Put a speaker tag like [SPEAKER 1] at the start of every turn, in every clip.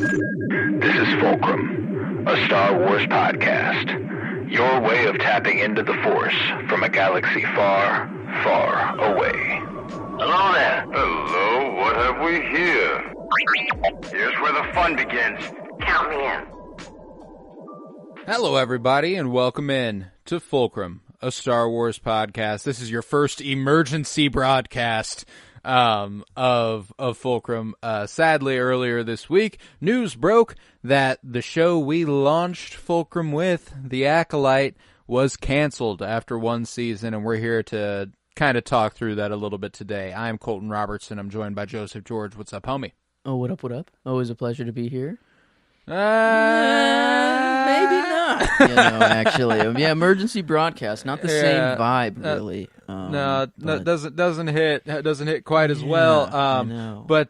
[SPEAKER 1] This is FULCRUM, a Star Wars podcast. Your way of tapping into the Force from a galaxy far, far away. Hello there.
[SPEAKER 2] Hello, what have we here? Here's where the fun begins.
[SPEAKER 1] Count me in.
[SPEAKER 3] Hello, everybody, and welcome in to FULCRUM, a Star Wars podcast. This is your first emergency broadcast of FULCRUM. Sadly, earlier this week, news broke that the show we launched FULCRUM with, The Acolyte, was canceled after one season, and we're here to kind of talk through that a little bit today. I'm Colton Robertson. I'm joined by Joseph George. What's up, homie?
[SPEAKER 4] Oh, what up, what up? Always a pleasure to be here.
[SPEAKER 3] Maybe
[SPEAKER 4] not. Actually. Yeah, emergency broadcast. Not the same vibe, really.
[SPEAKER 3] Doesn't hit quite as well.
[SPEAKER 4] I know.
[SPEAKER 3] But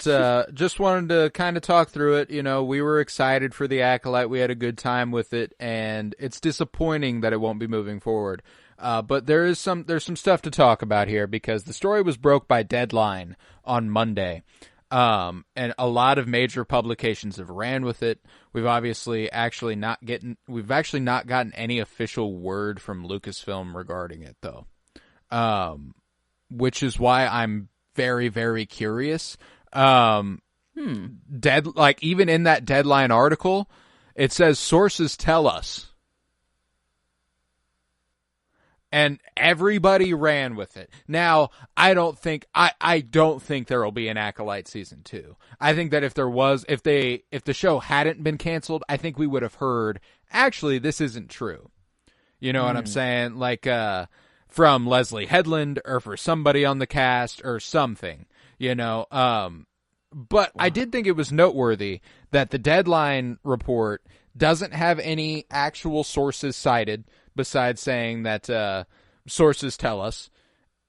[SPEAKER 3] just wanted to kind of talk through it. You know, we were excited for The Acolyte. We had a good time with it, and it's disappointing that it won't be moving forward. But there's some stuff to talk about here because the story was broke by Deadline on Monday. And a lot of major publications have ran with it. We've actually not gotten any official word from Lucasfilm regarding it, though. Which is why I'm very, very curious. Even in that Deadline article, it says sources tell us. And everybody ran with it. Now, I don't think there will be an Acolyte season 2. I think that if the show hadn't been canceled, I think we would have heard, actually, this isn't true. You know what I'm saying? Like, from Leslie Headland or for somebody on the cast or something, you know? But I did think it was noteworthy that the Deadline report doesn't have any actual sources cited, besides saying that sources tell us,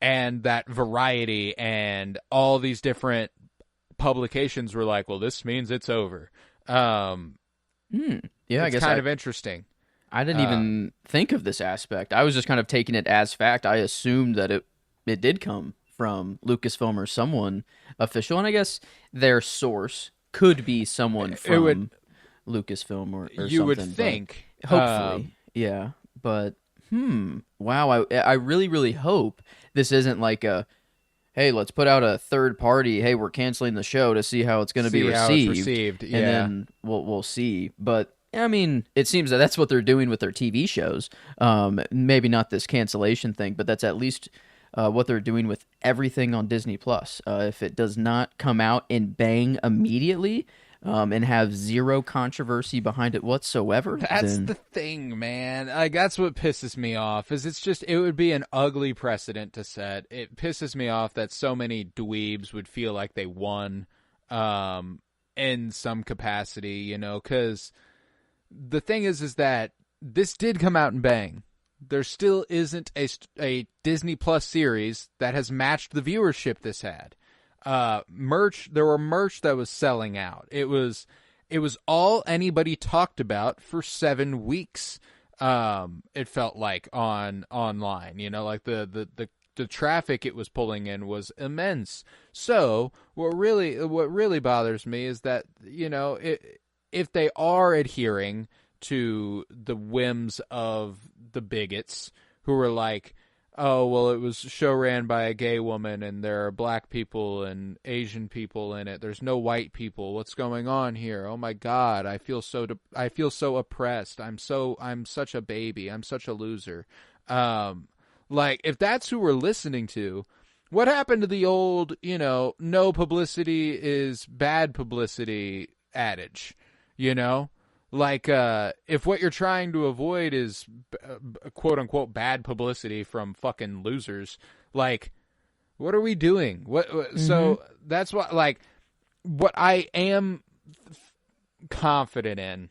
[SPEAKER 3] and that Variety and all these different publications were like, well, this means it's over.
[SPEAKER 4] Yeah, I guess
[SPEAKER 3] kind of interesting.
[SPEAKER 4] I didn't even think of this aspect. I was just kind of taking it as fact. I assumed that it did come from Lucasfilm or someone official, and I guess their source could be someone from Lucasfilm or something.
[SPEAKER 3] You would think.
[SPEAKER 4] Hopefully, yeah. But, wow, I really, really hope this isn't like a, hey, let's put out a third party, hey, we're canceling the show to see how it's going to be received.
[SPEAKER 3] Yeah.
[SPEAKER 4] And then we'll see. But, I mean, it seems that that's what they're doing with their TV shows. Maybe not this cancellation thing, but that's at least what they're doing with everything on Disney+. If it does not come out and bang immediately, and have zero controversy behind it whatsoever.
[SPEAKER 3] That's the thing, man. Like, that's what pisses me off. It would be an ugly precedent to set. It pisses me off that so many dweebs would feel like they won, in some capacity, you know. Because the thing is that this did come out and bang. There still isn't a Disney Plus series that has matched the viewership this had. Merch, there were merch that was selling out. It was all anybody talked about for 7 weeks. It felt like online, you know, like the traffic it was pulling in was immense. So what really bothers me is that, you know, if they are adhering to the whims of the bigots who were like, oh, well, it was a show ran by a gay woman, and there are black people and Asian people in it. There's no white people. What's going on here? Oh my God, I feel so oppressed. I'm such a baby. I'm such a loser. Like, if that's who we're listening to, what happened to the old, you know, no publicity is bad publicity adage? You know? Like, if what you're trying to avoid is quote-unquote bad publicity from fucking losers, like, what are we doing? So that's what, like, what I am confident in,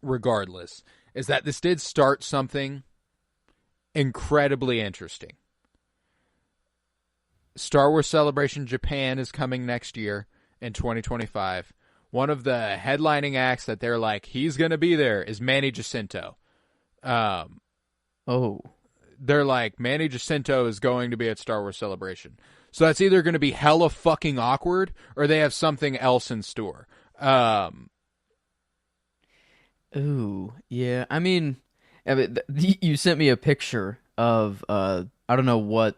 [SPEAKER 3] regardless, is that this did start something incredibly interesting. Star Wars Celebration Japan is coming next year in 2025. One of the headlining acts that they're like, he's going to be there, is Manny Jacinto. They're like, Manny Jacinto is going to be at Star Wars Celebration. So that's either going to be hella fucking awkward or they have something else in store.
[SPEAKER 4] Ooh, yeah. I mean, you sent me a picture of I don't know what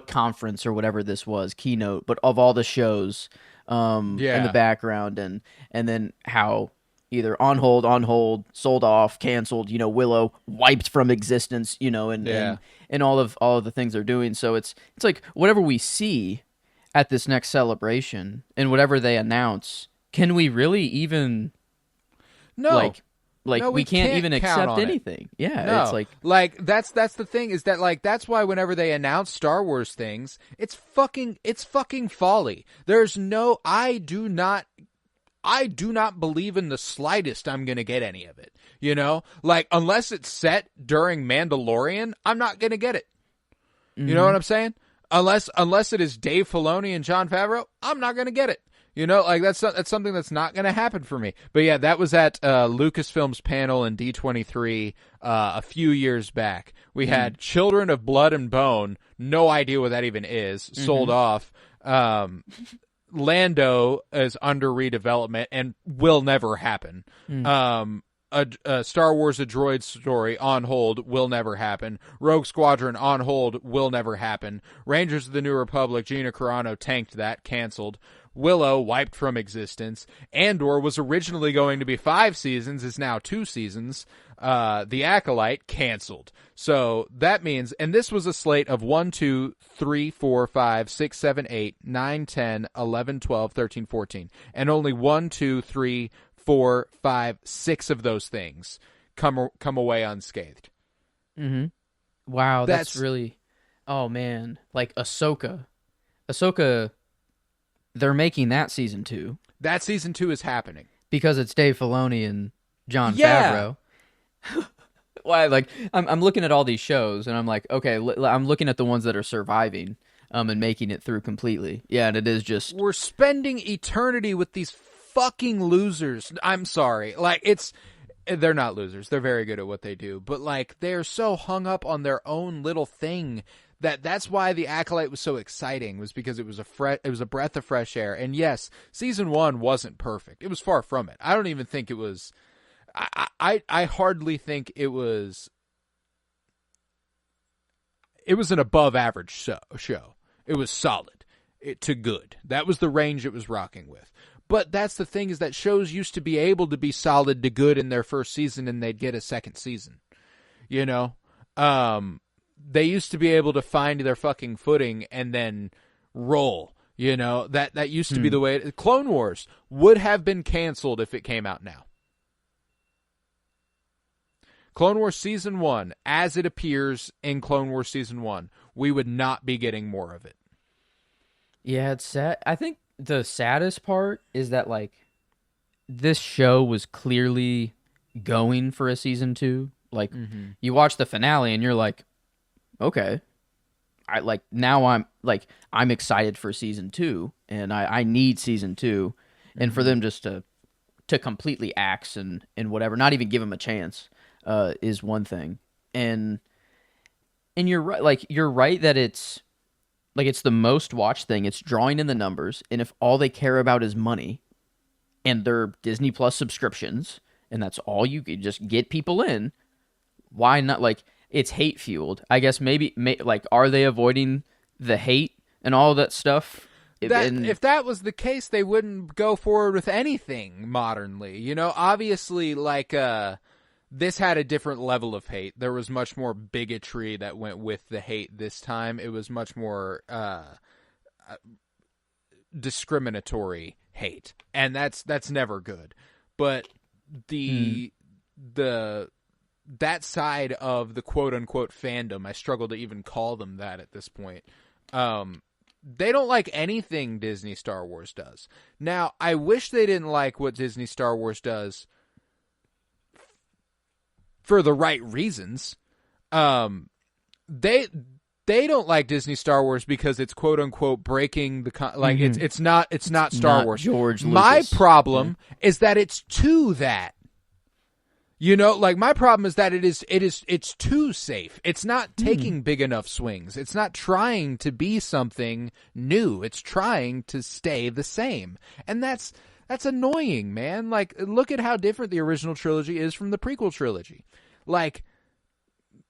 [SPEAKER 4] conference or whatever this was, keynote, but of all the shows in the
[SPEAKER 3] Yeah.
[SPEAKER 4] background, and then how either on hold, sold off, canceled, Willow wiped from existence, and
[SPEAKER 3] Yeah.
[SPEAKER 4] and all of the things they're doing. So it's like whatever we see at this next celebration and whatever they announce, can we really even
[SPEAKER 3] No.
[SPEAKER 4] like
[SPEAKER 3] No,
[SPEAKER 4] we
[SPEAKER 3] we
[SPEAKER 4] can't
[SPEAKER 3] can't
[SPEAKER 4] even
[SPEAKER 3] count
[SPEAKER 4] accept
[SPEAKER 3] on it.
[SPEAKER 4] anything. Yeah,
[SPEAKER 3] No,
[SPEAKER 4] it's
[SPEAKER 3] that's the thing is that that's why whenever they announce Star Wars things, it's fucking folly. There's no I do not believe in the slightest I'm going to get any of it. Like unless it's set during Mandalorian, I'm not going to get it. You know what I'm saying? Unless it is Dave Filoni and Jon Favreau, I'm not going to get it. That's something that's not going to happen for me. But yeah, that was at Lucasfilm's panel in D23 a few years back. We had Children of Blood and Bone, no idea what that even is, sold off. Lando is under redevelopment and will never happen. A Star Wars A Droid Story on hold will never happen. Rogue Squadron on hold will never happen. Rangers of the New Republic, Gina Carano tanked that, canceled. Willow wiped from existence. Andor was originally going to be 5 seasons, is now 2 seasons. The Acolyte canceled. So that means, and this was a slate of 1, 2, 3, 4, 5, 6, 7, 8, 9, 10, 11, 12, 13, 14. And only 1, 2, 3, 4, 5, 6 of those things come away unscathed.
[SPEAKER 4] Mm-hmm. Wow, that's really... Oh, man. Like Ahsoka, they're making that season 2.
[SPEAKER 3] That season 2 is happening.
[SPEAKER 4] Because it's Dave Filoni and Jon Favreau. Why? Like, I'm looking at all these shows, and I'm like, okay, I'm looking at the ones that are surviving and making it through completely. Yeah, and it is just...
[SPEAKER 3] We're spending eternity with these fucking losers. I'm sorry. They're not losers. They're very good at what they do. But, they're so hung up on their own little thing that's why the Acolyte was so exciting, was because it was a breath of fresh air. And yes, season 1 wasn't perfect. It was far from it. I don't even think it was... I hardly think it was an above average show. It was solid to good. That was the range it was rocking with. But that's the thing, is that shows used to be able to be solid to good in their first season, and they'd get a second season. They used to be able to find their fucking footing and then roll. That used to be the way Clone Wars would have been canceled if it came out now. Clone Wars Season 1, as it appears in Clone Wars Season 1, we would not be getting more of it.
[SPEAKER 4] Yeah, it's sad. I think the saddest part is that, this show was clearly going for a Season 2. You watch the finale and you're like, okay. I'm excited for Season 2, and I need Season 2. And for them just to completely axe and whatever, not even give them a chance. Is one thing, and you're right. You're right that it's the most watched thing. It's drawing in the numbers, and if all they care about is money, and their Disney Plus subscriptions, and that's all you could just get people in, why not? It's hate fueled. I guess maybe are they avoiding the hate and all that stuff?
[SPEAKER 3] If that was the case, they wouldn't go forward with anything modernly. Obviously, this had a different level of hate. There was much more bigotry that went with the hate this time. It was much more discriminatory hate, and that's never good. But that side of the quote unquote fandom, I struggle to even call them that at this point. They don't like anything Disney Star Wars does. Now, I wish they didn't like what Disney Star Wars does for the right reasons. They don't like Disney Star Wars because it's quote unquote breaking the it's not Star Wars.
[SPEAKER 4] George Lucas.
[SPEAKER 3] My problem is that it's to that. My problem is that it's too safe. It's not taking big enough swings. It's not trying to be something new. It's trying to stay the same. And that's That's annoying, man. Like, look at how different the original trilogy is from the prequel trilogy. Like,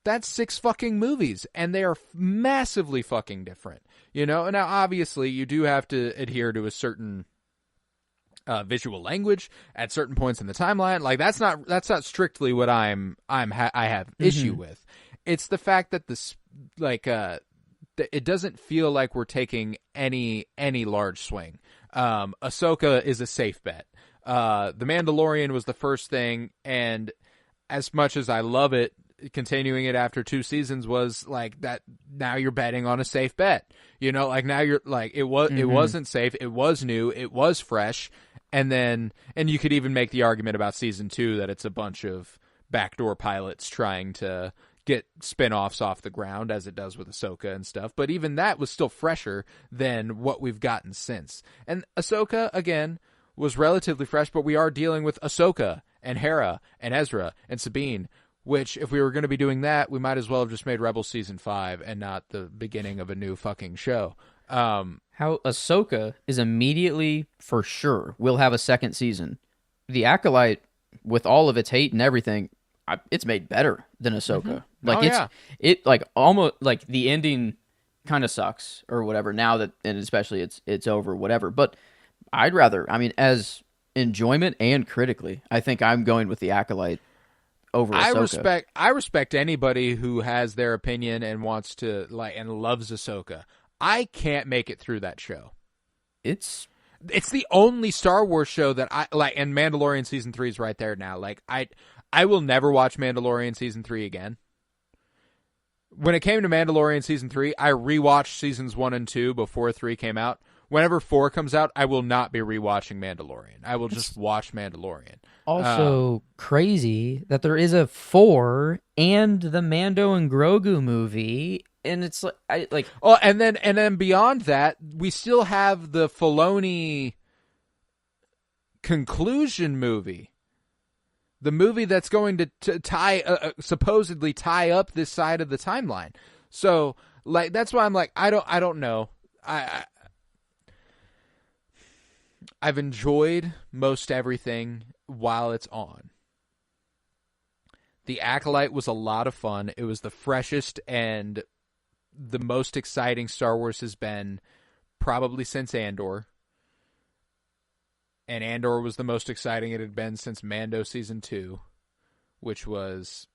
[SPEAKER 3] that's 6 fucking movies, and they are massively fucking different. You know, and now obviously you do have to adhere to a certain visual language at certain points in the timeline. Like, that's not strictly what I have issue with. It's the fact that this, like, it doesn't feel like we're taking any large swing. Ahsoka is a safe bet. The Mandalorian was the first thing, and as much as I love it, continuing it after 2 seasons was like that. Now you're betting on a safe bet. You know, like, now you're like, it wasn't safe. It was new. It was fresh. And you could even make the argument about season 2 that it's a bunch of backdoor pilots trying to get spin-offs off the ground, as it does with Ahsoka and stuff. But even that was still fresher than what we've gotten since. And Ahsoka, again, was relatively fresh, but we are dealing with Ahsoka and Hera and Ezra and Sabine, which, if we were going to be doing that, we might as well have just made Rebels Season 5 and not the beginning of a new fucking show.
[SPEAKER 4] How Ahsoka is immediately, for sure, will have a second season. The Acolyte, with all of its hate and everything, it's made better than Ahsoka. Like, it like almost like the ending kind of sucks or whatever now that, and especially it's over, whatever. But I'd rather, I mean, as enjoyment and critically, I think I'm going with the Acolyte over Ahsoka.
[SPEAKER 3] I respect anybody who has their opinion and wants to, like, and loves Ahsoka. I can't make it through that show. It's the only Star Wars show that I like, and Mandalorian season 3 is right there now. Like, I will never watch Mandalorian season 3 again. When it came to Mandalorian season 3, I rewatched seasons 1 and 2 before 3 came out. Whenever 4 comes out, I will not be rewatching Mandalorian. I will just watch Mandalorian.
[SPEAKER 5] Also crazy that there is a 4 and the Mando and Grogu movie, and it's like
[SPEAKER 3] oh, and then beyond that, we still have the Filoni conclusion movie. The movie that's going to tie supposedly tie up this side of the timeline. So, like, that's why I'm like, I don't know. I've enjoyed most everything while it's on. The Acolyte was a lot of fun. It was the freshest and the most exciting Star Wars has been probably since Andor. And Andor was the most exciting it had been since Mando Season 2, which was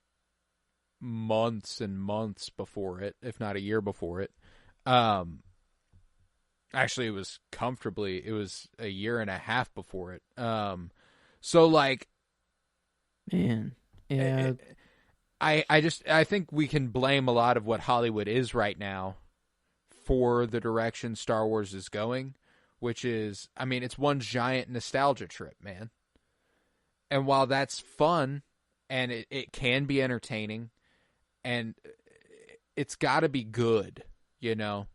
[SPEAKER 3] months and months before it, if not a year before it. Actually, it was a year and a half before it. So, like...
[SPEAKER 5] Man, yeah...
[SPEAKER 3] I think we can blame a lot of what Hollywood is right now for the direction Star Wars is going, which is, I mean, it's one giant nostalgia trip, man. And while that's fun, and it can be entertaining, and it's got to be good, you know?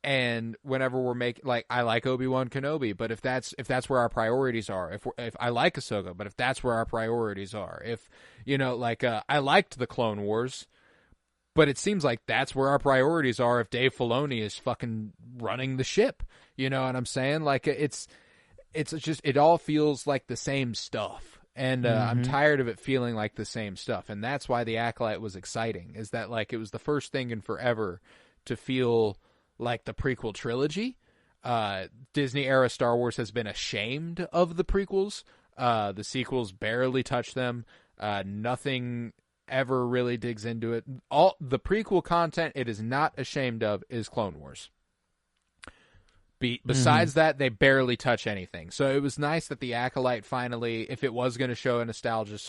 [SPEAKER 3] And whenever we're making, like, I like Obi-Wan Kenobi, but if that's where our priorities are, if I like Ahsoka, but if that's where our priorities are, if, you know, like, I liked the Clone Wars, but it seems like that's where our priorities are if Dave Filoni is fucking running the ship. You know what I'm saying? Like, it's just, it all feels like the same stuff. And I'm tired of it feeling like the same stuff. And that's why the Acolyte was exciting, is that, like, it was the first thing in forever to feel like the prequel trilogy. Disney-era Star Wars has been ashamed of the prequels. The sequels barely touch them. Nothing ever really digs into it. All the prequel content it is not ashamed of is Clone Wars. Besides that, they barely touch anything. So it was nice that the Acolyte finally, if it was going to show a nostalgic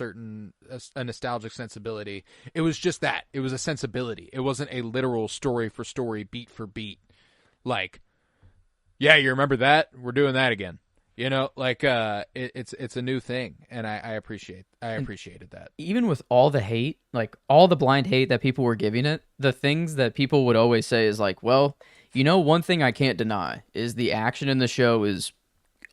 [SPEAKER 3] sensibility, it was just that. It was a sensibility. It wasn't a literal story for story, beat for beat. Like, yeah, you remember that? We're doing that again. You know, like, it's a new thing, and I appreciated that.
[SPEAKER 4] Even with all the hate, like all the blind hate that people were giving it, the things that people would always say is like, well, you know, one thing I can't deny is the action in the show is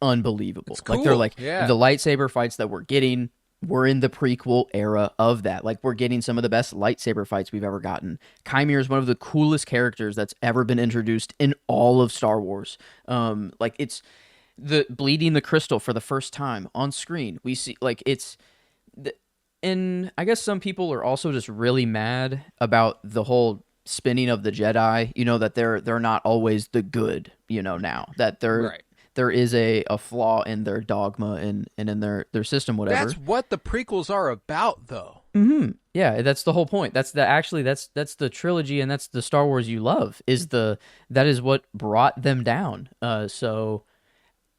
[SPEAKER 4] unbelievable.
[SPEAKER 3] It's cool.
[SPEAKER 4] Like, they're like,
[SPEAKER 3] yeah.
[SPEAKER 4] The lightsaber fights that we're getting, we're in the prequel era of that. Like, we're getting some of the best lightsaber fights we've ever gotten. Chimera is one of the coolest characters that's ever been introduced in all of Star Wars. Like, it's the bleeding the crystal for the first time on screen. We see like and I guess some people are also just really mad about the whole spinning of the Jedi, that they're not always the good, now that
[SPEAKER 3] Right.
[SPEAKER 4] there is a flaw in their dogma and in their system, whatever.
[SPEAKER 3] That's what the prequels are about, though.
[SPEAKER 4] Mm-hmm. Yeah, that's the whole point. That's the trilogy, and that's the Star Wars you love. That is what brought them down. So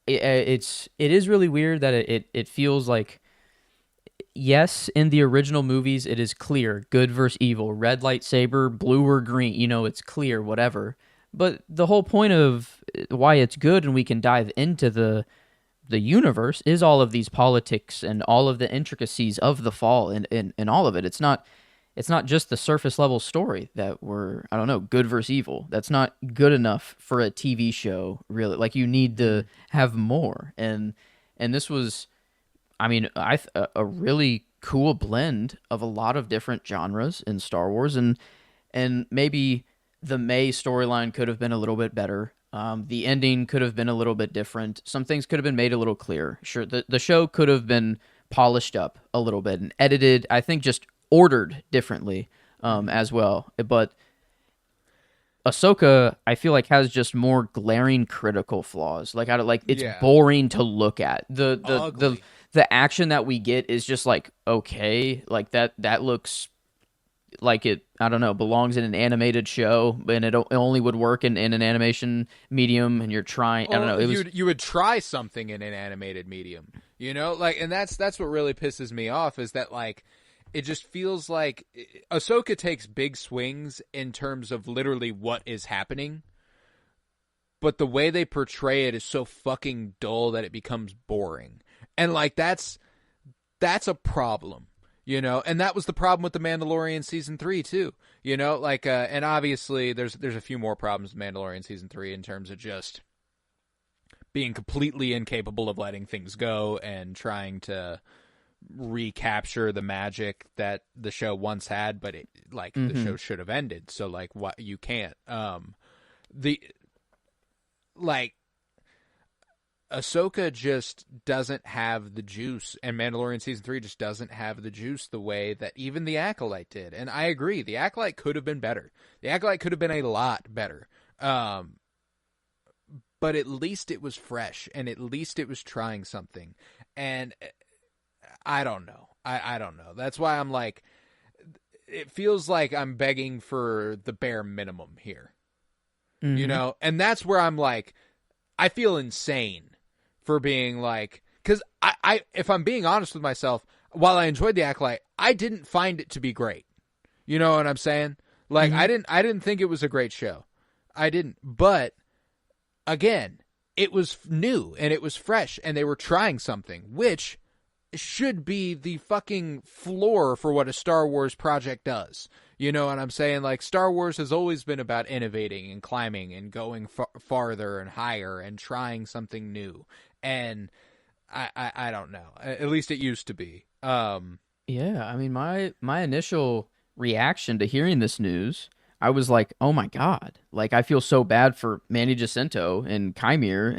[SPEAKER 4] it is really weird that it feels like, yes, in the original movies it is clear good versus evil, red lightsaber, blue or green. It's clear, whatever. But the whole point of why it's good, and we can dive into the universe, is all of these politics and all of the intricacies of the fall and all of it. It's not just the surface level story that I don't know, good versus evil. That's not good enough for a TV show, really. Like, you need to have more. And this was, I mean, a really cool blend of a lot of different genres in Star Wars, and maybe the May storyline could have been a little bit better. The ending could have been a little bit different. Some things could have been made a little clearer. Sure, the show could have been polished up a little bit and edited, I think just ordered differently as well. But Ahsoka, I feel like, has just more glaring critical flaws. It's boring to look at. The action that we get is just like, okay, like that looks like it, I don't know, belongs in an animated show, and it only would work in an animation medium, and you're trying, I don't know.
[SPEAKER 3] You would try something in an animated medium, and that's what really pisses me off, is that, like, it just feels like Ahsoka takes big swings in terms of literally what is happening, but the way they portray it is so fucking dull that it becomes boring. And, like, that's a problem, and that was the problem with The Mandalorian Season 3, too, and obviously there's a few more problems with Mandalorian Season 3 in terms of just being completely incapable of letting things go and trying to recapture the magic that the show once had, but the show should have ended, so, like, what, you can't. Ahsoka just doesn't have the juice, and Mandalorian Season 3 just doesn't have the juice the way that even The Acolyte did. And I agree, The Acolyte could have been better. The Acolyte could have been a lot better. But at least it was fresh, and at least it was trying something. And I don't know. I don't know. That's why I'm like, it feels like I'm begging for the bare minimum here.
[SPEAKER 4] Mm-hmm.
[SPEAKER 3] And that's where I'm like, I feel insane for being like, because I if I'm being honest with myself, while I enjoyed The Acolyte, I didn't find it to be great. You know what I'm saying? Like,
[SPEAKER 4] Mm-hmm.
[SPEAKER 3] I didn't think it was a great show. I didn't. But again, it was new and it was fresh, and they were trying something, which should be the fucking floor for what a Star Wars project does. You know what I'm saying? Like, Star Wars has always been about innovating and climbing and going farther and higher and trying something new. And I don't know. At least it used to be.
[SPEAKER 4] Yeah, I mean, my initial reaction to hearing this news, I was like, oh my God. Like, I feel so bad for Manny Jacinto and Kymir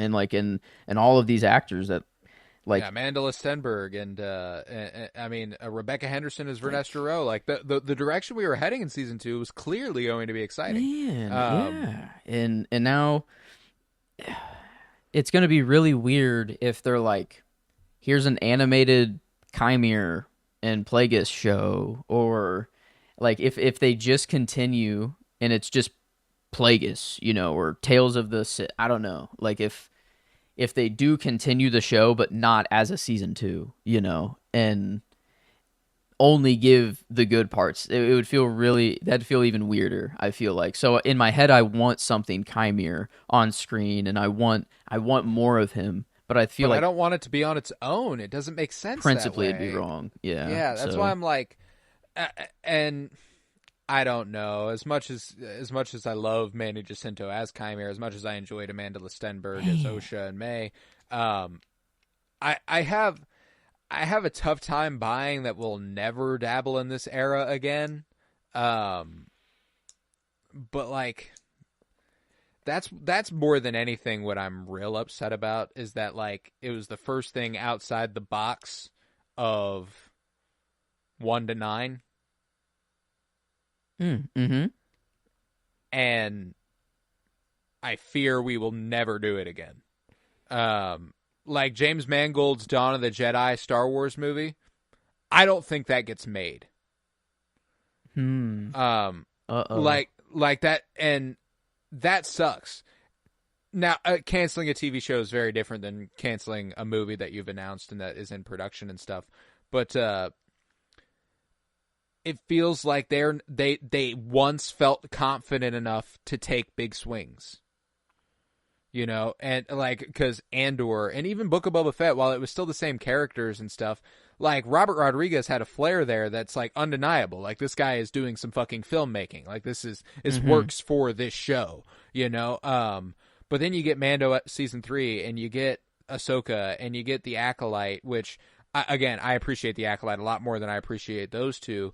[SPEAKER 4] and all of these actors that, like,
[SPEAKER 3] yeah, Mandela Stenberg and I mean, Rebecca Henderson as Vernestra Rowe. Like, the direction we were heading in Season 2 was clearly going to be exciting.
[SPEAKER 4] Man, yeah. And now it's going to be really weird if they're like, here's an animated Kymir and Plagueis show, or like if they just continue and it's just Plagueis, or Tales of the Sith. I don't know. Like, if they do continue the show, but not as a Season 2, and only give the good parts, it would feel that'd feel even weirder, I feel like. So in my head, I want something Kymir on screen, and I want more of him, but I feel like
[SPEAKER 3] I don't want it to be on its own. It doesn't make sense.
[SPEAKER 4] Principally,
[SPEAKER 3] that way.
[SPEAKER 4] it'd be wrong. Yeah.
[SPEAKER 3] Yeah, that's why I'm like, and I don't know. As much as I love Manny Jacinto as Kymir, as much as I enjoyed Amanda Stenberg as Osha and May, I have a tough time buying that we'll never dabble in this era again. But, like, that's more than anything what I'm real upset about is that like it was the first thing outside the box of 1 to 9.
[SPEAKER 4] Mm-hmm.
[SPEAKER 3] And I fear we will never do it again. Like James Mangold's Dawn of the Jedi Star Wars movie, I don't think that gets made. Like that, and that sucks. Now, canceling a TV show is very different than canceling a movie that you've announced and that is in production and stuff. But it feels like they once felt confident enough to take big swings. You know, and like, because Andor and even Book of Boba Fett, while it was still the same characters and stuff, like Robert Rodriguez had a flair there that's like undeniable. Like this guy is doing some fucking filmmaking. Like this works for this show, you know? But then you get Mando at season 3 and you get Ahsoka and you get the Acolyte, which I appreciate the Acolyte a lot more than I appreciate those two.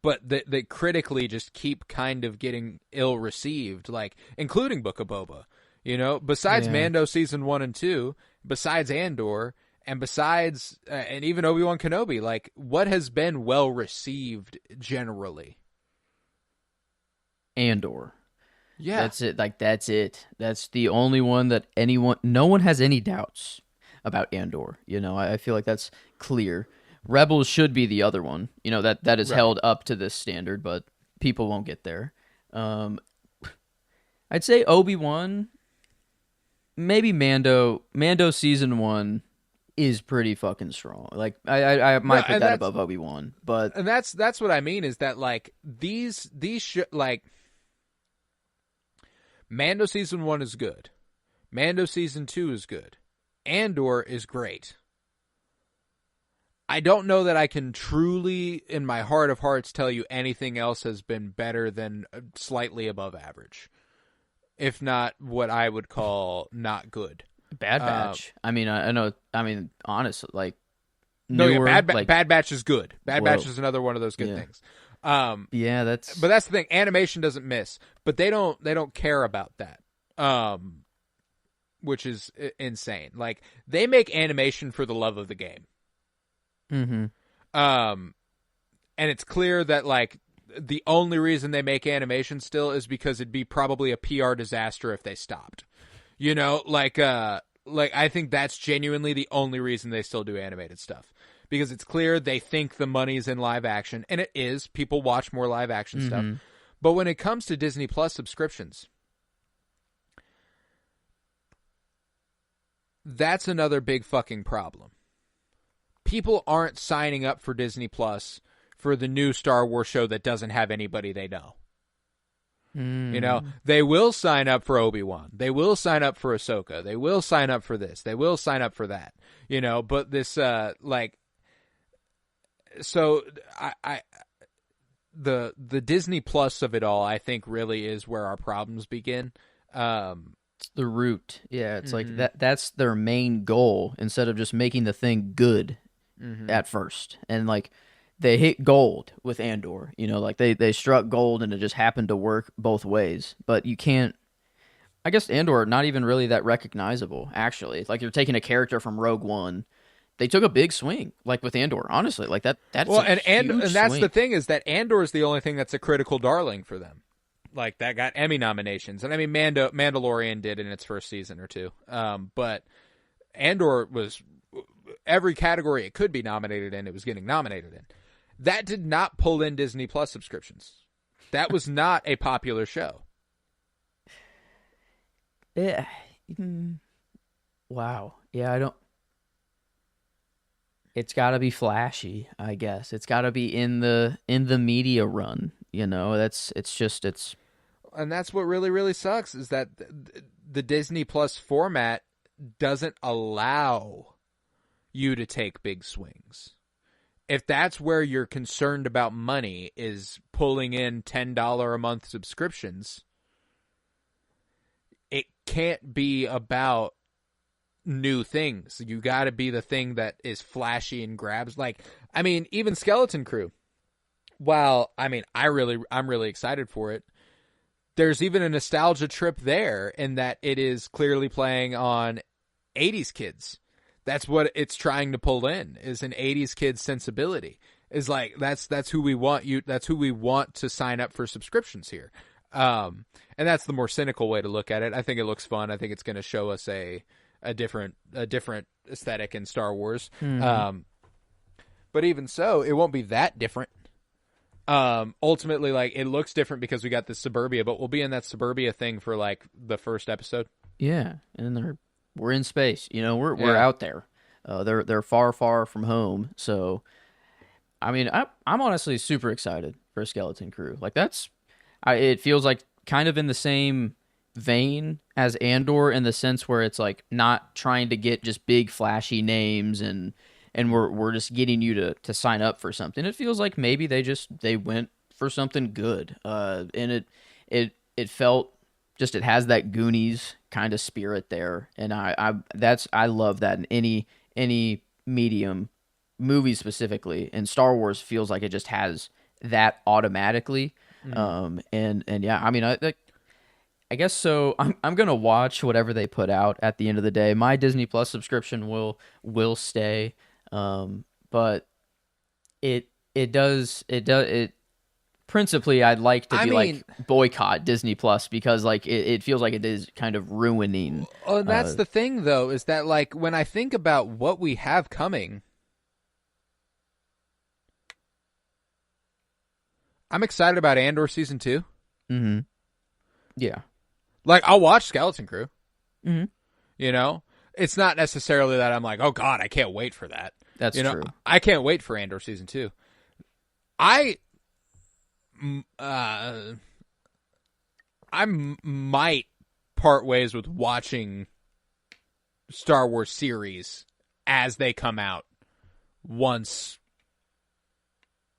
[SPEAKER 3] But they critically just keep kind of getting ill-received, like, including Book of Boba. You know, besides Mando season 1 and 2, besides Andor, and besides, and even Obi-Wan Kenobi, like, what has been well-received generally?
[SPEAKER 4] Andor.
[SPEAKER 3] Yeah.
[SPEAKER 4] That's it. Like, that's it. That's the only one that no one has any doubts about Andor. You know, I feel like that's clear. Rebels should be the other one, you know, that is held up to this standard, but people won't get there. I'd say Obi-Wan, maybe Mando season 1 is pretty fucking strong. Like I might put that above Obi-Wan, but
[SPEAKER 3] and that's what I mean is that like these like Mando season 1 is good, Mando season 2 is good, Andor is great. I don't know that I can truly, in my heart of hearts, tell you anything else has been better than slightly above average, if not what I would call not good.
[SPEAKER 4] Bad Batch. I mean, I know. I mean, honestly, like
[SPEAKER 3] Bad Batch is good. Bad Batch is another one of those good things.
[SPEAKER 4] But that's
[SPEAKER 3] the thing. Animation doesn't miss, but they don't care about that. Which is insane. Like they make animation for the love of the game.
[SPEAKER 4] Mm-hmm.
[SPEAKER 3] And it's clear that like the only reason they make animation still is because it'd be probably a PR disaster if they stopped. You know, like I think that's genuinely the only reason they still do animated stuff, because it's clear they think the money's in live action, and it is. People watch more live action stuff. But when it comes to Disney Plus subscriptions, that's another big fucking problem. People aren't signing up for Disney Plus for the new Star Wars show that doesn't have anybody they know. You know, they will sign up for Obi-Wan. They will sign up for Ahsoka. They will sign up for this. They will sign up for that. You know, but this, the Disney Plus of it all, I think, really is where our problems begin.
[SPEAKER 4] It's the root. Yeah, it's like that's their main goal, instead of just making the thing good at first. And like they hit gold with Andor, you know, like they struck gold and it just happened to work both ways. But you can't, I guess Andor not even really that recognizable, actually. It's like you're taking a character from Rogue One. They took a big swing, like with Andor, honestly. Like that's
[SPEAKER 3] well,
[SPEAKER 4] and
[SPEAKER 3] that's the thing, is that Andor is the only thing that's a critical darling for them. Like that got Emmy nominations, and I mean Mandalorian did in its first season or two, but Andor was every category it could be nominated in, it was getting nominated in. That did not pull in Disney Plus subscriptions. That was not a popular show.
[SPEAKER 4] Yeah. Wow. Yeah, I don't. It's got to be flashy, I guess. It's got to be in the media run. You know, and
[SPEAKER 3] that's what really, really sucks, is that the Disney Plus format doesn't allow you to take big swings. If that's where you're concerned about money, is pulling in $10 a month subscriptions, it can't be about new things. You got to be the thing that is flashy and grabs. Like, I mean, even Skeleton Crew. While I mean, I'm really excited for it. there's even a nostalgia trip there in that it is clearly playing on 80s kids. That's what it's trying to pull in, is an 80s kid sensibility. Is like that's who we want that's who we want to sign up for subscriptions here. And that's the more cynical way to look at it. I think it looks fun. I think it's going to show us a different aesthetic in Star Wars. But even so, it won't be that different. Ultimately, like, it looks different because we got this suburbia, but we'll be in that suburbia thing for like the first episode.
[SPEAKER 4] Yeah, and we're in space. You know, we're out there. They're far from home. So, I mean, I'm honestly super excited for Skeleton Crew. Like, it feels like kind of in the same vein as Andor, in the sense where it's like not trying to get just big flashy names and we're just getting you to sign up for something. It feels like maybe they went for something good. And it felt just, it has that Goonies kind of spirit there, and I love that in any medium, movie specifically, and Star Wars feels like it just has that automatically. And yeah, I mean, I guess so. I'm gonna watch whatever they put out at the end of the day. My Disney Plus subscription will stay, but it principally, I'd like to like boycott Disney Plus, because like it feels like it is kind of ruining.
[SPEAKER 3] Oh, that's the thing though, is that like when I think about what we have coming, I'm excited about Andor season 2.
[SPEAKER 4] Mm-hmm. Yeah.
[SPEAKER 3] Like, I'll watch Skeleton Crew.
[SPEAKER 4] Mm-hmm.
[SPEAKER 3] You know, it's not necessarily that I'm like, oh God, I can't wait for that.
[SPEAKER 4] That's true.
[SPEAKER 3] I can't wait for Andor season 2. I might part ways with watching Star Wars series as they come out once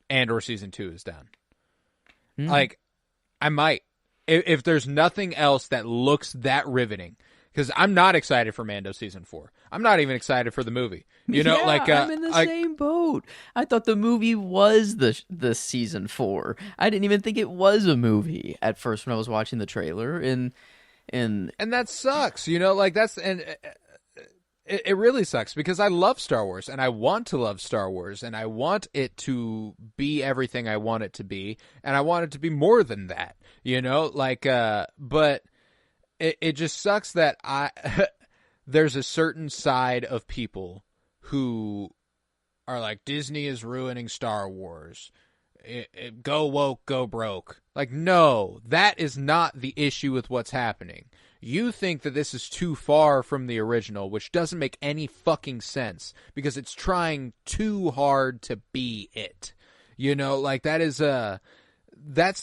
[SPEAKER 3] Andor season 2 is done. Like, I might, if there's nothing else that looks that riveting, because I'm not excited for Mando season 4. I'm not even excited for the movie. You know,
[SPEAKER 4] I'm in the same boat. I thought the movie was the season 4. I didn't even think it was a movie at first when I was watching the trailer, and
[SPEAKER 3] that sucks. You know, like it really sucks, because I love Star Wars, and I want to love Star Wars, and I want it to be everything I want it to be, and I want it to be more than that, you know, like, but it just sucks that there's a certain side of people who are like, Disney is ruining Star Wars. Go woke, go broke. Like, no, that is not the issue with what's happening. You think that this is too far from the original, which doesn't make any fucking sense, because it's trying too hard to be it. You know, like, that's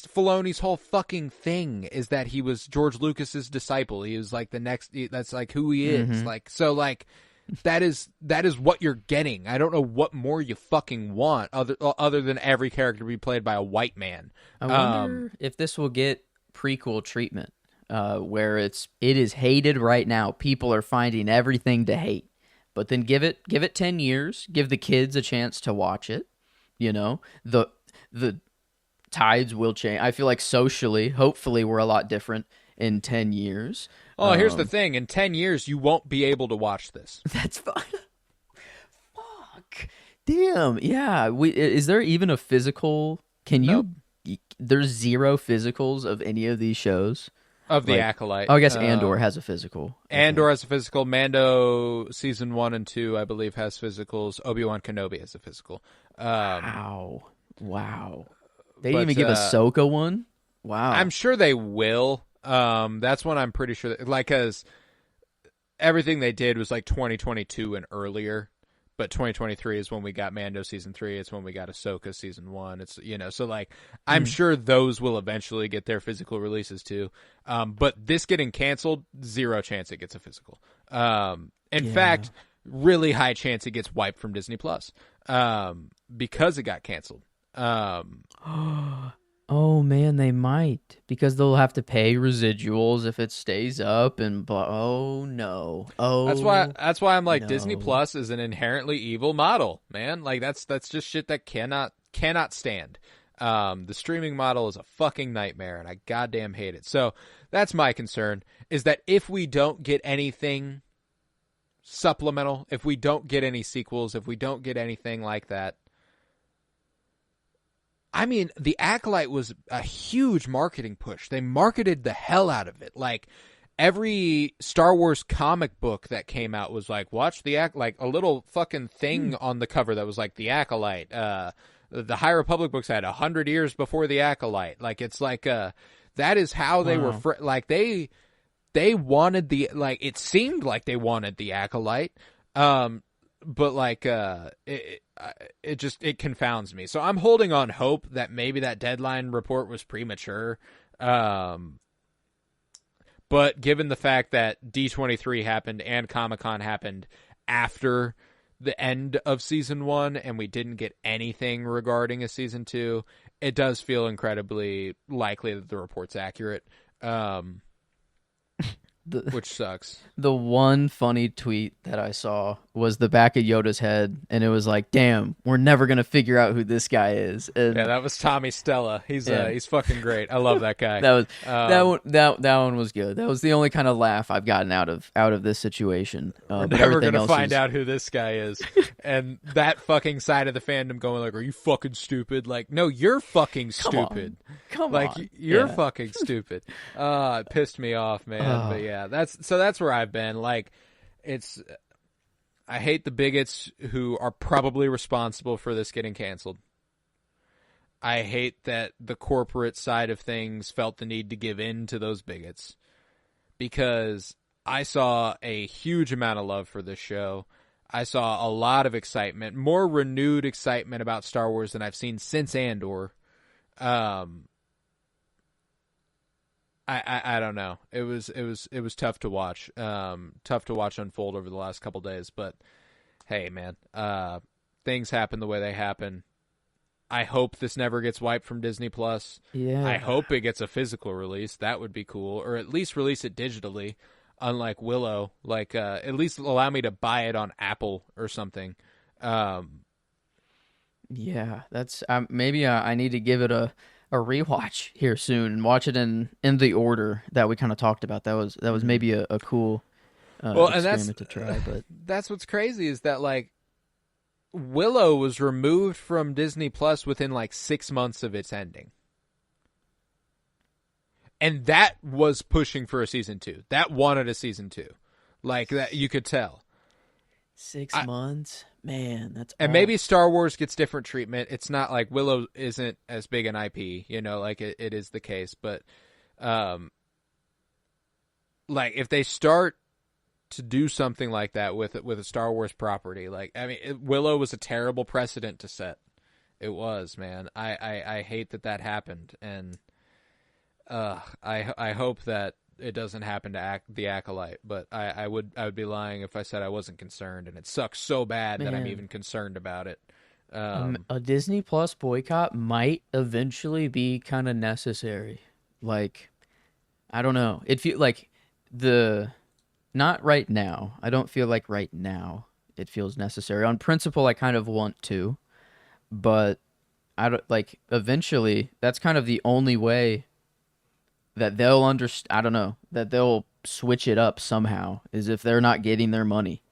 [SPEAKER 3] Filoni's whole fucking thing, is that he was George Lucas's disciple. He was like that's like who he is.
[SPEAKER 4] Mm-hmm.
[SPEAKER 3] Like, so like, that is what you're getting. I don't know what more you fucking want other than every character be played by a white man.
[SPEAKER 4] I wonder if this will get prequel treatment, where it is hated right now. People are finding everything to hate, but then give it 10 years, give the kids a chance to watch it. You know, the tides will change. I feel like socially, hopefully, we're a lot different in 10 years.
[SPEAKER 3] Oh, here's the thing. In 10 years, you won't be able to watch this.
[SPEAKER 4] That's fine. Fuck. Damn. Yeah. Is there even a physical? Can
[SPEAKER 3] Nope.
[SPEAKER 4] There's zero physicals of any of these shows?
[SPEAKER 3] Of the Acolyte.
[SPEAKER 4] Oh, I guess Andor has a physical.
[SPEAKER 3] Andor has a physical. Mando season 1 and 2, I believe, has physicals. Obi-Wan Kenobi has a physical.
[SPEAKER 4] Wow. They didn't even give Ahsoka one? Wow.
[SPEAKER 3] I'm sure they will. That's one I'm pretty sure. Because everything they did was like 2022 and earlier. But 2023 is when we got Mando season 3. It's when we got Ahsoka season 1. It's, you know, so like, I'm sure those will eventually get their physical releases too. But this getting canceled, zero chance it gets a physical. In fact, really high chance it gets wiped from Disney Plus, because it got canceled.
[SPEAKER 4] Oh man, they might, because they'll have to pay residuals if it stays up, and oh no,
[SPEAKER 3] that's why I'm like, no. Disney Plus is an inherently evil model, man. Like that's just shit that cannot stand. The streaming model is a fucking nightmare, and I goddamn hate it. So that's my concern, is that if we don't get anything supplemental, if we don't get any sequels, if we don't get anything like that. I mean, The Acolyte was a huge marketing push. They marketed the hell out of it. Like, every Star Wars comic book that came out was like, watch like a little fucking thing on the cover that was like The Acolyte. The High Republic books had 100 years before The Acolyte. Like, it's like, that is how they were, like, they wanted it seemed like they wanted The Acolyte. But like, it confounds me. So I'm holding on hope that maybe that deadline report was premature. But given the fact that D23 happened and Comic-Con happened after the end of season 1 and we didn't get anything regarding a season 2, it does feel incredibly likely that the report's accurate. Which sucks.
[SPEAKER 4] The one funny tweet that I saw was the back of Yoda's head, and it was like, damn, we're never going to figure out who this guy is. And
[SPEAKER 3] yeah, that was Tommy Stella. He's fucking great. I love that guy.
[SPEAKER 4] that one was good. That was the only kind of laugh I've gotten out of this situation.
[SPEAKER 3] We're never going to find out who this guy is. And that fucking side of the fandom going like, are you fucking stupid? Like, no, you're fucking stupid.
[SPEAKER 4] Come
[SPEAKER 3] on.
[SPEAKER 4] Like,
[SPEAKER 3] you're fucking stupid. It pissed me off, man. But yeah, that's where I've been. Like, I hate the bigots who are probably responsible for this getting canceled. I hate that the corporate side of things felt the need to give in to those bigots, because I saw a huge amount of love for this show. I saw a lot of excitement, more renewed excitement about Star Wars than I've seen since Andor. I don't know. It was tough to watch. Tough to watch unfold over the last couple days. But hey, man, things happen the way they happen. I hope this never gets wiped from Disney Plus.
[SPEAKER 4] Yeah.
[SPEAKER 3] I hope it gets a physical release. That would be cool, or at least release it digitally. Unlike Willow, like at least allow me to buy it on Apple or something.
[SPEAKER 4] Yeah, that's maybe I need to give it a rewatch here soon and watch it in the order that we kind of talked about. That was maybe a cool experiment to try. But
[SPEAKER 3] that's what's crazy is that like Willow was removed from Disney Plus within like 6 months of its ending. And that was pushing for a season 2. That wanted a season 2. Like that, you could tell.
[SPEAKER 4] 6 months? Man, that's
[SPEAKER 3] and maybe Star Wars gets different treatment. It's not like Willow isn't as big an IP, like it is the case. But like if they start to do something like that with a Star Wars property, like I mean, Willow was a terrible precedent to set. It was, man. I hate that happened, and I hope that it doesn't happen to the Acolyte, but I would be lying if I said I wasn't concerned, and it sucks so bad that I'm even concerned about it.
[SPEAKER 4] A Disney Plus boycott might eventually be kind of necessary. Like, I don't know. It feel like not right now. I don't feel like right now it feels necessary. On principle, I kind of want to, but I don't like. Eventually, that's kind of the only way that they'll I don't know, that they'll switch it up somehow, is if they're not getting their money.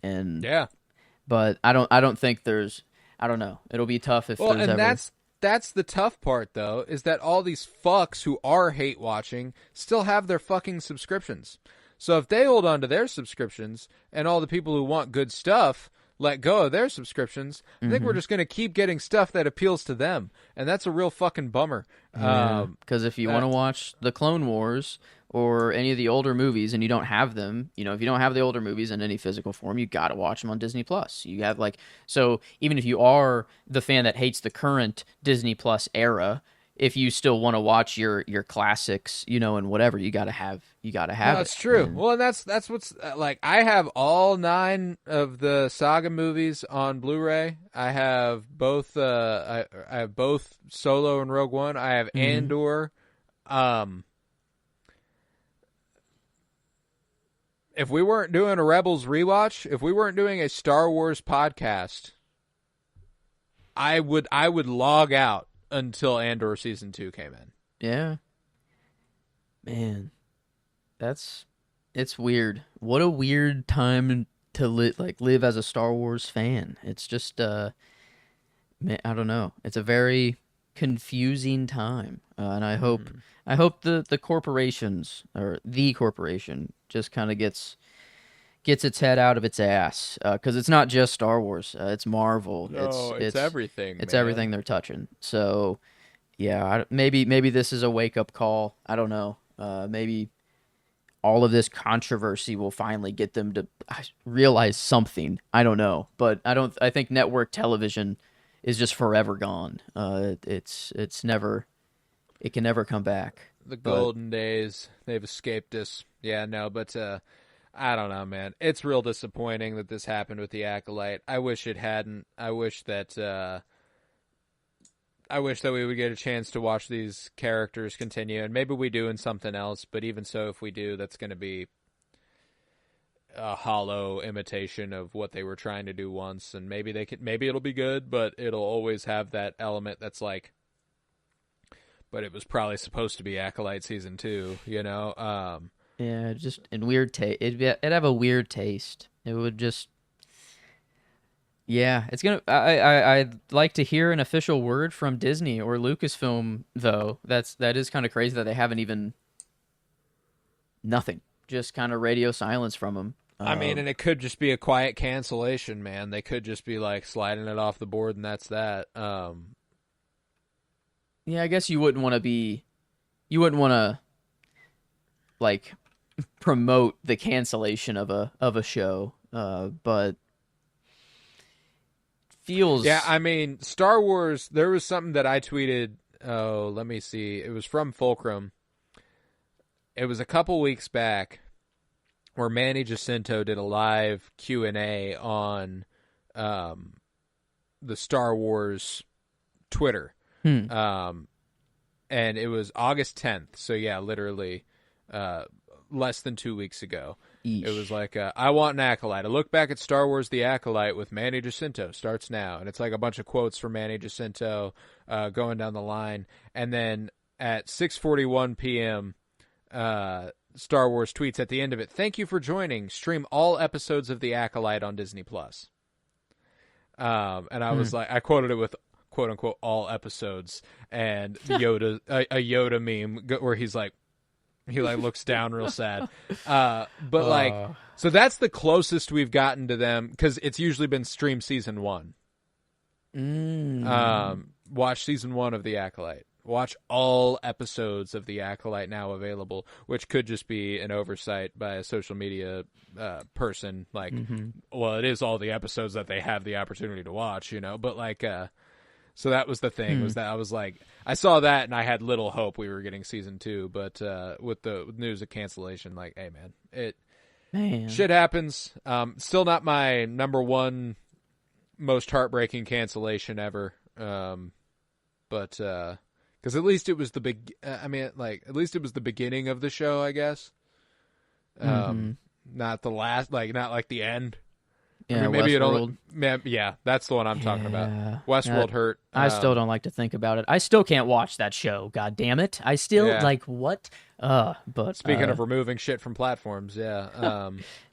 [SPEAKER 4] And
[SPEAKER 3] yeah,
[SPEAKER 4] but I don't think I don't know. It'll be tough if there's ever.
[SPEAKER 3] That's the tough part though, is that all these fucks who are hate watching still have their fucking subscriptions. So if they hold on to their subscriptions and all the people who want good stuff let go of their subscriptions, I think we're just going to keep getting stuff that appeals to them. And that's a real fucking bummer.
[SPEAKER 4] Because if you want to watch the Clone Wars or any of the older movies and you don't have them, if you don't have the older movies in any physical form, you got to watch them on Disney Plus. You have so even if you are the fan that hates the current Disney Plus era, if you still want to watch your classics, and whatever, you gotta have
[SPEAKER 3] That's true.
[SPEAKER 4] And,
[SPEAKER 3] well, and that's what's like. I have all 9 of the saga movies on Blu-ray. I have both. I have both Solo and Rogue One. I have Andor. If we weren't doing a Rebels rewatch, if we weren't doing a Star Wars podcast, I would log out until Andor season 2 came in.
[SPEAKER 4] Yeah. Man, it's weird. What a weird time to live as a Star Wars fan. It's just man, I don't know. It's a very confusing time, and I hope the corporations or the corporation just kind of gets its head out of its ass, because it's not just Star Wars. It's Marvel.
[SPEAKER 3] No, it's everything.
[SPEAKER 4] It's
[SPEAKER 3] man.
[SPEAKER 4] everything they're touching. So yeah, maybe this is a wake up call. I don't know. Maybe all of this controversy will finally get them to realize something. I don't know, but I think network television is just forever gone. It can never come back.
[SPEAKER 3] The golden days, they've escaped us. Yeah, no, but I don't know, man. It's real disappointing that this happened with the Acolyte. I wish it hadn't. I wish that we would get a chance to watch these characters continue, and maybe we do in something else, but even so, if we do, that's going to be a hollow imitation of what they were trying to do once, and maybe it'll be good, but it'll always have that element that's like, but it was probably supposed to be Acolyte season 2, you know?
[SPEAKER 4] Yeah, just in weird taste. It'd have a weird taste. It would just... Yeah, it's gonna. I'd like to hear an official word from Disney or Lucasfilm, though. That is kind of crazy that they haven't even... Nothing. Just kind of radio silence from them.
[SPEAKER 3] I mean, and it could just be a quiet cancellation, man. They could just be like sliding it off the board, and that's that.
[SPEAKER 4] Yeah, I guess you wouldn't want to like promote the cancellation of a show, but feels...
[SPEAKER 3] Yeah, I mean, Star Wars, there was something that I tweeted, let me see, it was from FULCRUM. It was a couple weeks back where Manny Jacinto did a live Q&A on the Star Wars Twitter. And it was August 10th, so yeah, literally less than 2 weeks ago.
[SPEAKER 4] Eesh.
[SPEAKER 3] It was like, I want an Acolyte. A look back at Star Wars The Acolyte with Manny Jacinto starts now. And it's like a bunch of quotes from Manny Jacinto going down the line. And then at 6:41 p.m., Star Wars tweets at the end of it, "Thank you for joining. Stream all episodes of The Acolyte on Disney+." And I was like, I quoted it with quote unquote all episodes, and a Yoda meme where he's like, he like looks down real sad. But like, so that's the closest we've gotten to them, because it's usually been stream season 1. Watch season 1 of The Acolyte. Watch all episodes of The Acolyte now available, which could just be an oversight by a social media person. Like, well, it is all the episodes that they have the opportunity to watch, you know. But like, so that was the thing, was that I was like, I saw that and I had little hope we were getting season 2. But with the news of cancellation, like, hey man, shit happens. Still not my number one most heartbreaking cancellation ever. But because at least it was at least it was the beginning of the show, I guess. Not the last, like not like the end.
[SPEAKER 4] Yeah,
[SPEAKER 3] I mean, maybe
[SPEAKER 4] Westworld.
[SPEAKER 3] Yeah, that's the one I'm talking about. Westworld hurt.
[SPEAKER 5] I still don't like to think about it. I still can't watch that show. God damn it! I still like what? But
[SPEAKER 3] speaking of removing shit from platforms, yeah.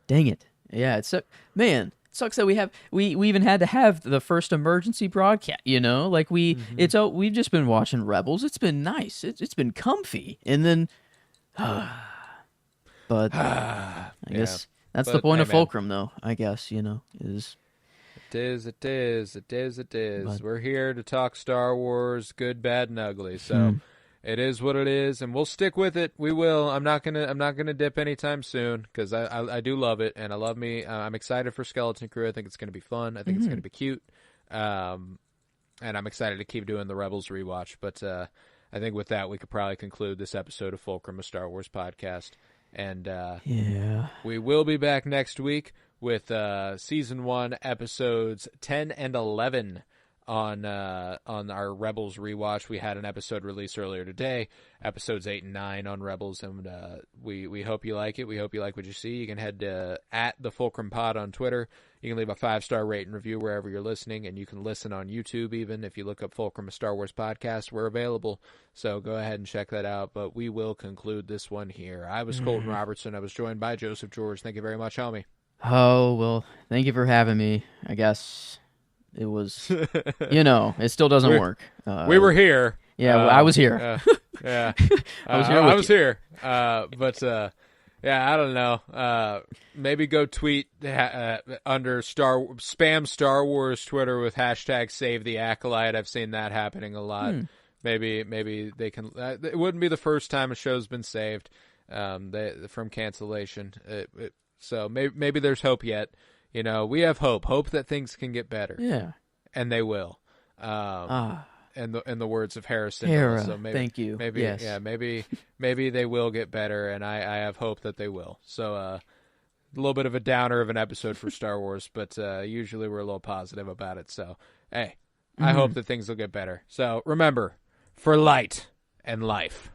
[SPEAKER 4] Dang it! Yeah, it's man. It sucks that we even had to have the first emergency broadcast. You know, like we've just been watching Rebels. It's been nice. It's been comfy, and then, but I guess. That's the point of Fulcrum, though, I guess, you know, is...
[SPEAKER 3] It is. We're here to talk Star Wars, good, bad, and ugly, so it is what it is, and we'll stick with it. We will. I'm not gonna dip anytime soon, because I do love it, and I love me. I'm excited for Skeleton Crew. I think it's going to be fun. I think it's going to be cute. And I'm excited to keep doing the Rebels rewatch, but I think with that, we could probably conclude this episode of Fulcrum, a Star Wars podcast. And we will be back next week with Season 1, Episodes 10 and 11 on our Rebels rewatch. We had an episode released earlier today, episodes 8 and 9 on Rebels, and we hope you like it. We hope you like what you see. You can head to at the Fulcrum Pod on Twitter. You can leave a 5-star rate and review wherever you're listening, and you can listen on YouTube even. If you look up Fulcrum, a Star Wars podcast, we're available. So go ahead and check that out. But we will conclude this one here. I was Colton Robertson. I was joined by Joseph George. Thank you very much, homie.
[SPEAKER 4] Oh, well, thank you for having me. I guess it was, it still doesn't work.
[SPEAKER 3] We were here.
[SPEAKER 4] Yeah, I was here.
[SPEAKER 3] Yeah.
[SPEAKER 4] I was
[SPEAKER 3] here. But I don't know. Maybe go tweet under spam Star Wars Twitter with hashtag Save the Acolyte. I've seen that happening a lot. Maybe they can. It wouldn't be the first time a show's been saved from cancellation. So maybe there's hope yet. We have hope that things can get better.
[SPEAKER 4] Yeah,
[SPEAKER 3] and they will. In the words of Harrison.
[SPEAKER 4] Hera,
[SPEAKER 3] So maybe,
[SPEAKER 4] thank you.
[SPEAKER 3] Maybe,
[SPEAKER 4] yes.
[SPEAKER 3] yeah, maybe they will get better, and I have hope that they will. So a little bit of a downer of an episode for Star Wars, but usually we're a little positive about it. So hey, I hope that things will get better. So remember, for light and life.